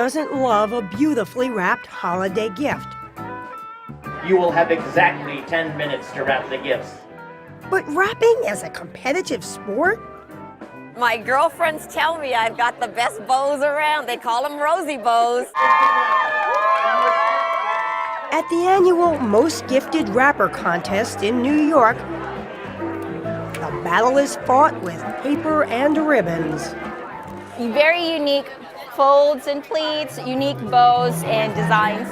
doesn't love a beautifully wrapped holiday gift? You will have exactly 10 minutes to wrap the gifts. But wrapping as a competitive sport? My girlfriends tell me I've got the best bows around. They call them rosy bows. At the annual Most Gifted Wrapper contest in New York, the battle is fought with paper and ribbons. Very unique folds and pleats, unique bows and designs.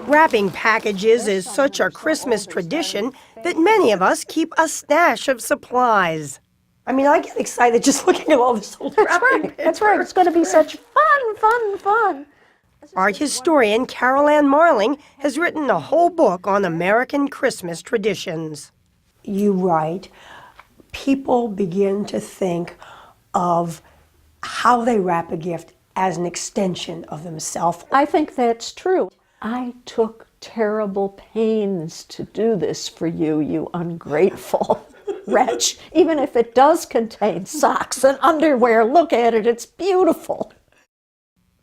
Wrapping packages is such a Christmas tradition that many of us keep a stash of supplies. I mean, I get excited just looking at all this old wrapping paper. That's right. It's going to be such fun. Art historian Karal Ann Marling has written a whole book on American Christmas traditions. You write, people begin to think of how they wrap a gift as an extension of themselves. I think that's true. I took terrible pains to do this for you, you ungrateful wretch. Even if it does contain socks and underwear, look at it, it's beautiful.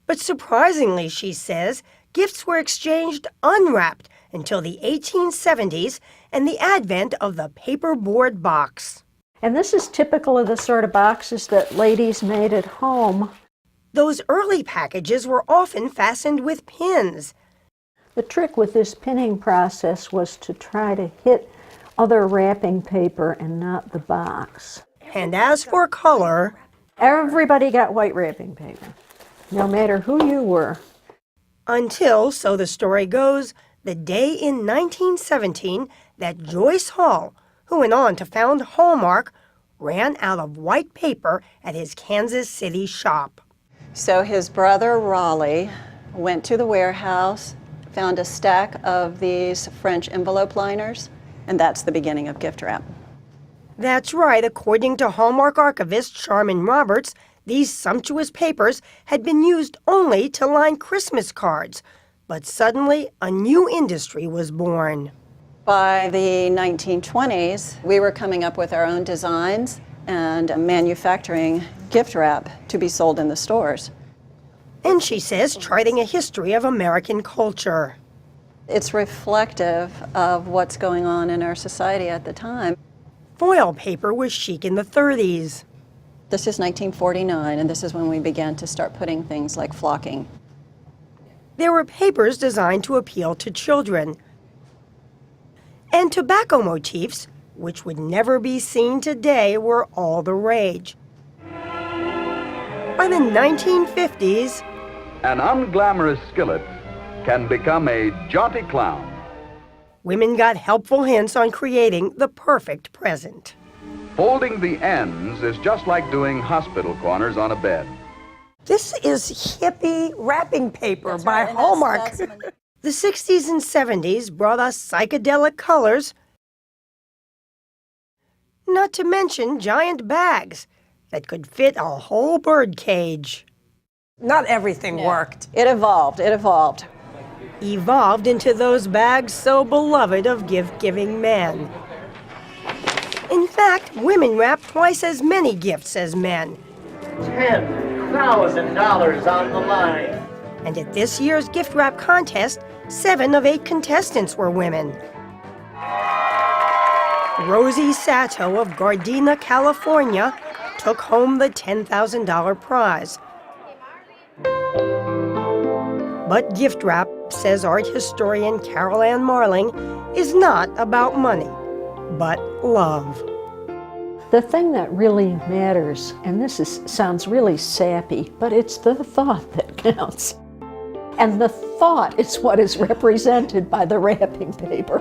But surprisingly, she says, gifts were exchanged unwrapped until the 1870s and the advent of the paperboard box. And this is typical of the sort of boxes that ladies made at home. Those early packages were often fastened with pins. The trick with this pinning process was to try to hit other wrapping paper and not the box. And as for color, everybody got white wrapping paper, no matter who you were. Until, so the story goes, the day in 1917 that Joyce Hall, who went on to found Hallmark, ran out of white paper at his Kansas City shop. So his brother Raleigh went to the warehouse, found a stack of these French envelope liners, and that's the beginning of gift wrap. That's right. According to Hallmark archivist Charmin Roberts, these sumptuous papers had been used only to line Christmas cards. But suddenly, a new industry was born. By the 1920s, we were coming up with our own designs and manufacturing gift wrap to be sold in the stores. And she says, charting a history of American culture. It's reflective of what's going on in our society at the time. Foil paper was chic in the 30s. This is 1949, and this is when we began to start putting things like flocking. There were papers designed to appeal to children. And tobacco motifs, which would never be seen today, were all the rage. By the 1950s, an unglamorous skillet can become a jaunty clown. Women got helpful hints on creating the perfect present. Folding the ends is just like doing hospital corners on a bed. This is hippie wrapping paper by Hallmark. The 60s and 70s brought us psychedelic colors, not to mention giant bags that could fit a whole bird cage. Not everything worked. It evolved. Evolved into those bags so beloved of gift-giving men. In fact, women wrap twice as many gifts as men. $10,000 on the line. And at this year's gift wrap contest, 7 of 8 contestants were women. Rosie Sato of Gardena, California, took home the $10,000 prize. But gift wrap, says art historian Karal Ann Marling, is not about money, but love. The thing that really matters, and this sounds really sappy, but it's the thought that counts. And the thought is what is represented by the wrapping paper.